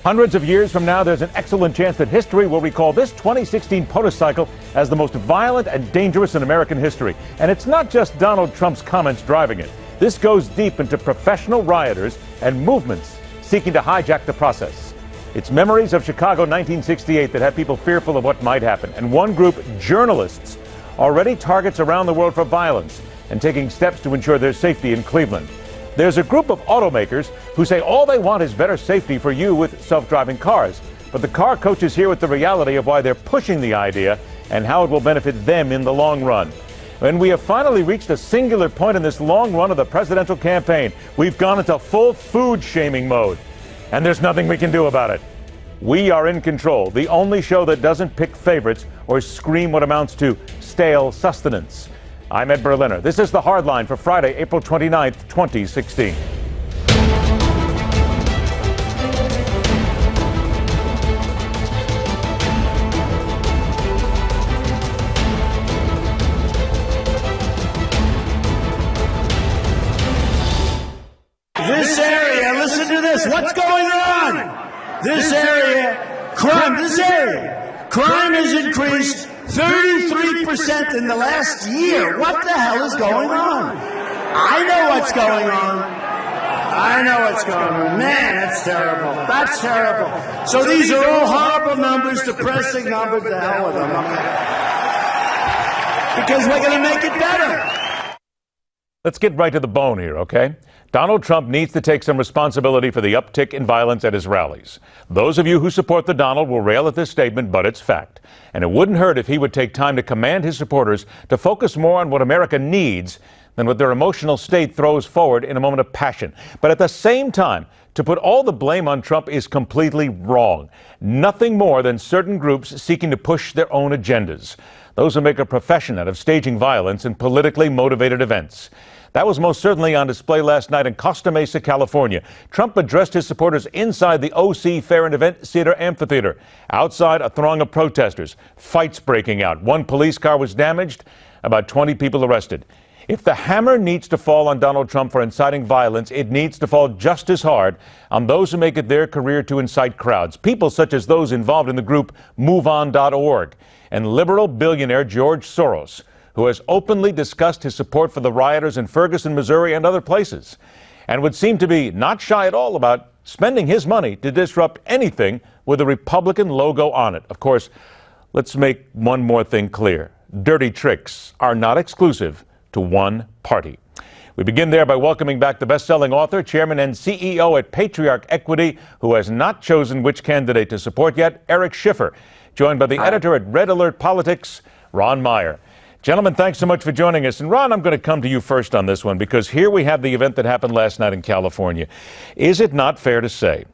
Hundreds of years from now, there's an excellent chance that history will recall this 2016 POTUS cycle as the most violent and dangerous in American history. And it's not just Donald Trump's comments driving it. This goes deep into professional rioters and movements seeking to hijack the process. It's memories of Chicago 1968 that have people fearful of what might happen. And one group, journalists, already targets around the world for violence and taking steps to ensure their safety in Cleveland. There's a group of automakers who say all they want is better safety for you with self-driving cars. But the car coach is here with the reality of why they're pushing the idea and how it will benefit them in the long run. And we have finally reached a singular point in this long run of the presidential campaign. We've gone into full food shaming mode. And there's nothing we can do about it. We are in control, the only show that doesn't pick favorites or scream what amounts to stale sustenance. I'm Ed Berliner. This is The Hardline for Friday, April 29th, 2016. This area, listen to this. What's going on? This area, crime has increased 33% in the last year. What the hell is going on? I know what's going on. Man, that's terrible. So these are all horrible numbers, depressing numbers. The hell with them, okay? Because we're going to make it better. Let's get right to the bone here, okay? Donald Trump needs to take some responsibility for the uptick in violence at his rallies. Those of you who support the Donald will rail at this statement, but it's fact. And it wouldn't hurt if he would take time to command his supporters to focus more on what America needs than what their emotional state throws forward in a moment of passion. But at the same time, to put all the blame on Trump is completely wrong. Nothing more than certain groups seeking to push their own agendas. Those who make a profession out of staging violence in politically motivated events. That was most certainly on display last night in Costa Mesa, California. Trump addressed his supporters inside the OC Fair and Event Center Amphitheater. Outside, a throng of protesters. Fights breaking out. One police car was damaged. About 20 people arrested. If the hammer needs to fall on Donald Trump for inciting violence, it needs to fall just as hard on those who make it their career to incite crowds. People such as those involved in the group MoveOn.org and liberal billionaire George Soros, who has openly discussed his support for the rioters in Ferguson, Missouri, and other places, and would seem to be not shy at all about spending his money to disrupt anything with a Republican logo on it. Of course, let's make one more thing clear. Dirty tricks are not exclusive to one party. We begin there by welcoming back the best-selling author, chairman, and CEO at Patriarch Equity, who has not chosen which candidate to support yet, Eric Schiffer, joined by the editor at Red Alert Politics, Ron Meyer. Gentlemen, thanks so much for joining us. And Ron, I'm going to come to you first on this one, because here we have the event that happened last night in California. Is it not fair to say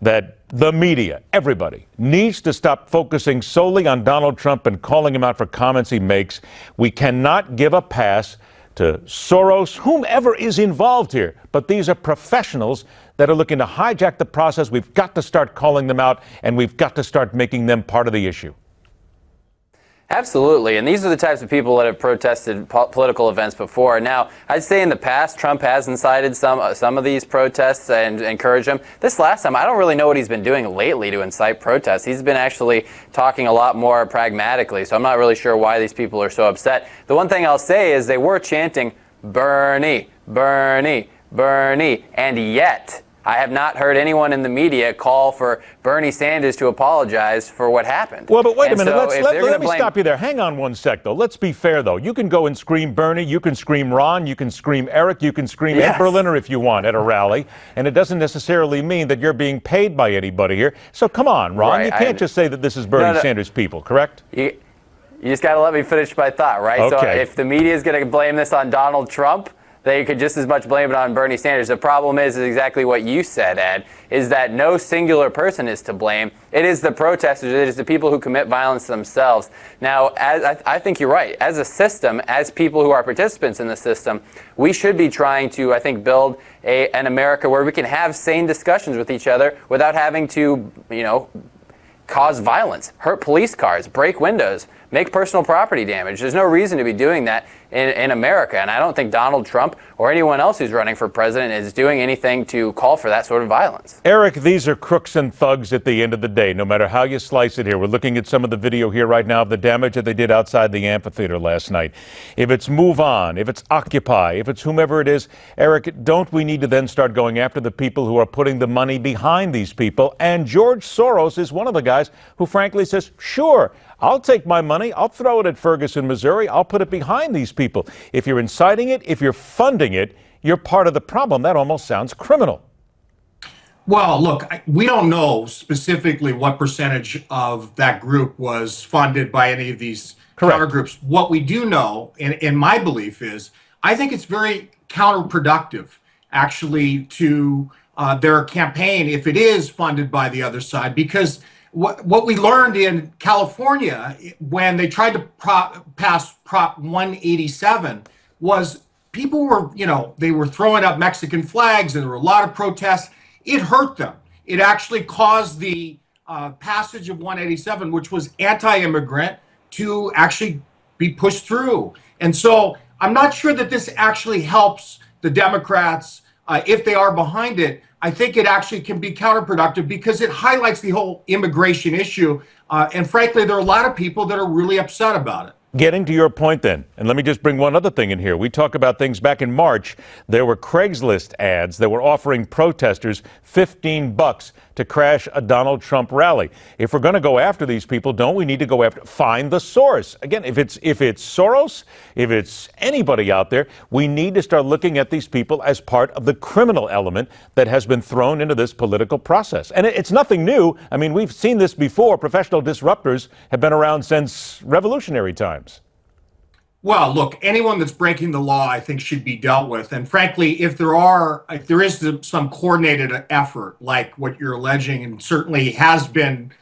that the media, everybody, needs to stop focusing solely on Donald Trump and calling him out for comments he makes? We cannot give a pass to Soros, whomever is involved here. But these are professionals that are looking to hijack the process. We've got to start calling them out, and we've got to start making them part of the issue. Absolutely, and these are the types of people that have protested political events before. Now, I'd say in the past, Trump has incited some of these protests and encouraged them. This last time, I don't really know what he's been doing lately to incite protests. He's been actually talking a lot more pragmatically, so I'm not really sure why these people are so upset. The one thing I'll say is they were chanting, "Bernie, Bernie, Bernie," and yet I have not heard anyone in the media call for Bernie Sanders to apologize for what happened. Well, but wait a minute. Let me stop you there. Hang on one sec, though. Let's be fair, though. You can go and scream Bernie. You can scream Ron. You can scream Eric. You can scream Ed Berliner if you want at a rally. And it doesn't necessarily mean that you're being paid by anybody here. So come on, Ron. Right. You can't just say that this is Bernie Sanders' people, correct? You just got to let me finish my thought, right? Okay. So if the media is going to blame this on Donald Trump, they could just as much blame it on Bernie Sanders. The problem is exactly what you said, Ed, is that no singular person is to blame. It is the protesters. It is the people who commit violence themselves. Now, I think you're right. As a system, as people who are participants in the system, we should be trying to, I think, build an America where we can have sane discussions with each other without having to, cause violence, hurt police cars, break windows, make personal property damage. There's no reason to be doing that. in America. And I don't think Donald Trump or anyone else who's running for president is doing anything to call for that sort of violence. Eric, these are crooks and thugs at the end of the day, no matter how you slice it here. We're looking at some of the video here right now of the damage that they did outside the amphitheater last night. If it's Move On, if it's Occupy, if it's whomever it is, Eric, don't we need to then start going after the people who are putting the money behind these people? And George Soros is one of the guys who frankly says, sure, I'll take my money, I'll throw it at Ferguson, Missouri, I'll put it behind these people. If you're inciting it, if you're funding it, you're part of the problem. That almost sounds criminal. Well, look, we don't know specifically what percentage of that group was funded by any of these counter groups. What we do know, and my belief is, I think it's very counterproductive, actually, to their campaign if it is funded by the other side, because what we learned in California when they tried to pass Prop 187 was people were, they were throwing up Mexican flags and there were a lot of protests. It hurt them. It actually caused the passage of 187, which was anti-immigrant, to actually be pushed through. And so I'm not sure that this actually helps the Democrats if they are behind it. I think it actually can be counterproductive because it highlights the whole immigration issue. And frankly, there are a lot of people that are really upset about it. Getting to your point then, and let me just bring one other thing in here. We talk about things back in March. There were Craigslist ads that were offering protesters $15 to crash a Donald Trump rally. If we're going to go after these people, don't we need to go after, find the source? Again, if it's Soros, if it's anybody out there, we need to start looking at these people as part of the criminal element that has been thrown into this political process. And it's nothing new. I mean, we've seen this before. Professional disruptors have been around since revolutionary times. Well, look, anyone that's breaking the law, I think, should be dealt with. And frankly, if there is some coordinated effort like what you're alleging, and certainly has been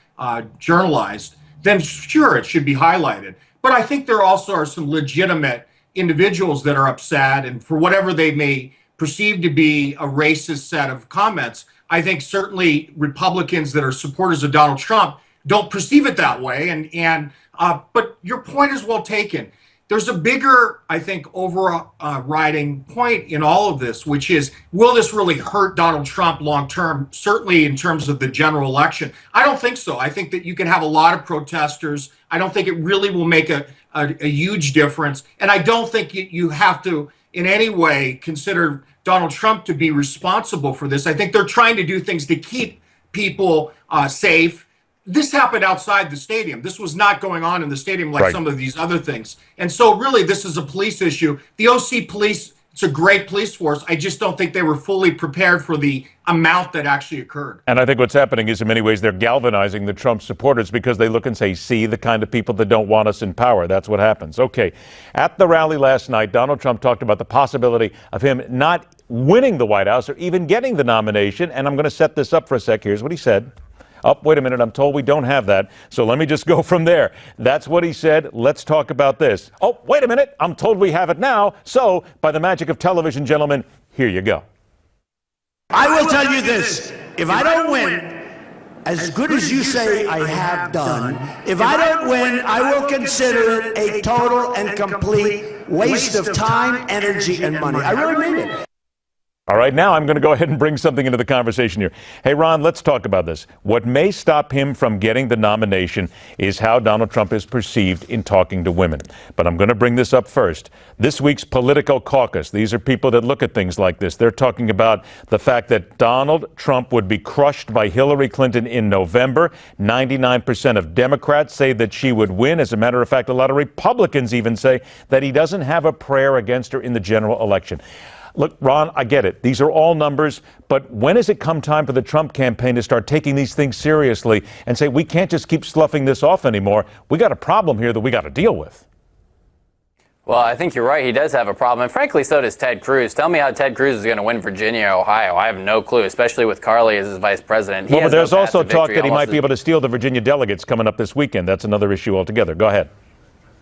journalized, then sure, it should be highlighted. But I think there also are some legitimate individuals that are upset, and for whatever they may perceive to be a racist set of comments, I think certainly Republicans that are supporters of Donald Trump don't perceive it that way. But your point is well taken. There's a bigger, I think, overriding point in all of this, which is, will this really hurt Donald Trump long term, certainly in terms of the general election? I don't think so. I think that you can have a lot of protesters. I don't think it really will make a huge difference. And I don't think you have to in any way consider Donald Trump to be responsible for this. I think they're trying to do things to keep people safe. This happened outside the stadium. This was not going on in the stadium like some of these other things. And so really, this is a police issue. The OC police, it's a great police force. I just don't think they were fully prepared for the amount that actually occurred. And I think what's happening is in many ways they're galvanizing the Trump supporters because they look and say, see the kind of people that don't want us in power. That's what happens. Okay. At the rally last night, Donald Trump talked about the possibility of him not winning the White House or even getting the nomination. And I'm going to set this up for a sec. Here's what he said. Oh, wait a minute. I'm told we don't have that. So let me just go from there. That's what he said. Let's talk about this. Oh, wait a minute. I'm told we have it now. So by the magic of television, gentlemen, here you go. I will tell you this. If I don't win, as good as you say I have done, if I don't win, I will consider it a total and complete waste of time, energy, and money. I really mean it. All right, now I'm going to go ahead and bring something into the conversation here. Hey, Ron, let's talk about this. What may stop him from getting the nomination is how Donald Trump is perceived in talking to women. But I'm going to bring this up first. This week's Political Caucus, these are people that look at things like this. They're talking about the fact that Donald Trump would be crushed by Hillary Clinton in November. 99% of Democrats say that she would win. As a matter of fact, a lot of Republicans even say that he doesn't have a prayer against her in the general election. Look, Ron, I get it. These are all numbers. But when has it come time for the Trump campaign to start taking these things seriously and say, we can't just keep sloughing this off anymore? We got a problem here that we got to deal with. Well, I think you're right. He does have a problem. And frankly, so does Ted Cruz. Tell me how Ted Cruz is going to win Virginia, Ohio. I have no clue, especially with Carly as his vice president. Well, but there's also talk that he might be able to steal the Virginia delegates coming up this weekend. That's another issue altogether. Go ahead.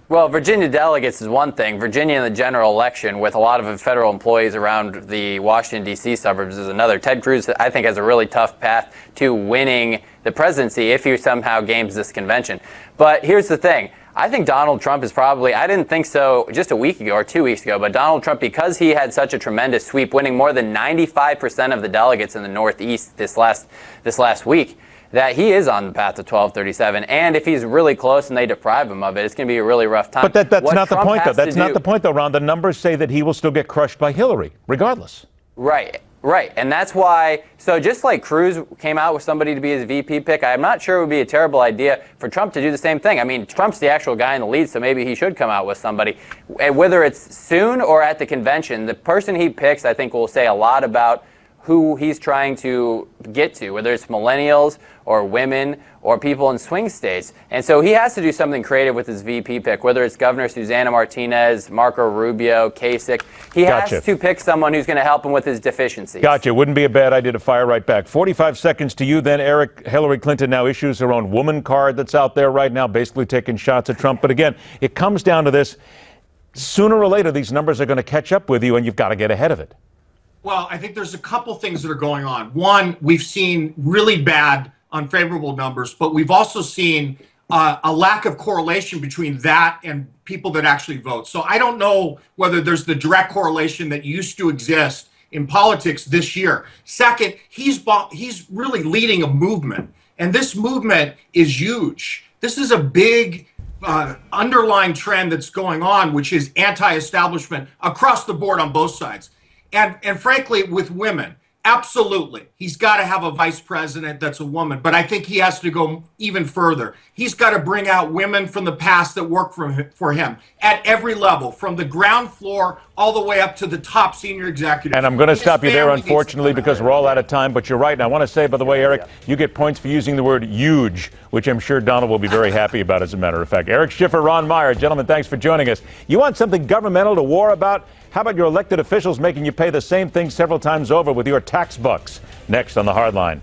Well, Virginia delegates is one thing. Virginia in the general election with a lot of federal employees around the Washington, D.C. suburbs is another. Ted Cruz, I think, has a really tough path to winning the presidency if he somehow games this convention. But here's the thing. I think Donald Trump is probably, I didn't think so just a week ago or 2 weeks ago, but Donald Trump, because he had such a tremendous sweep, winning more than 95% of the delegates in the Northeast this last week, that he is on the path to 1237. And if he's really close and they deprive him of it, it's going to be a really rough time. But that's What not the Trump point, though. has to That's not do- the point, though, Ron. The numbers say that he will still get crushed by Hillary, regardless. Right. And that's why, so just like Cruz came out with somebody to be his VP pick, I'm not sure it would be a terrible idea for Trump to do the same thing. I mean, Trump's the actual guy in the lead, so maybe he should come out with somebody. And whether it's soon or at the convention, the person he picks, I think, will say a lot about who he's trying to get to, whether it's millennials or women or people in swing states. And so he has to do something creative with his VP pick, whether it's Governor Susana Martinez, Marco Rubio, Kasich. He Gotcha. has to pick someone who's going to help him with his deficiencies. Gotcha. Wouldn't be a bad idea to fire right back. 45 seconds to you then, Eric. Hillary Clinton now issues her own woman card that's out there right now, basically taking shots at Trump. But again, it comes down to this. Sooner or later, these numbers are going to catch up with you, and you've got to get ahead of it. Well, I think there's a couple things that are going on. One, we've seen really bad, unfavorable numbers, but we've also seen a lack of correlation between that and people that actually vote. So I don't know whether there's the direct correlation that used to exist in politics this year. Second, he's really leading a movement, and this movement is huge. This is a big underlying trend that's going on, which is anti-establishment across the board on both sides. And frankly, with women, absolutely. He's got to have a vice president that's a woman, but I think he has to go even further. He's got to bring out women from the past that work for him at every level, from the ground floor all the way up to the top senior executives. And I'm going to stop you there, family needs to unfortunately, come because out. we're all out of time. But you're right. And I want to say, by the way, Eric, you get points for using the word huge, which I'm sure Donald will be very happy about, as a matter of fact. Eric Schiffer, Ron Meyer, gentlemen, thanks for joining us. You want something governmental to war about? How about your elected officials making you pay the same thing several times over with your tax bucks? Next on The Hardline.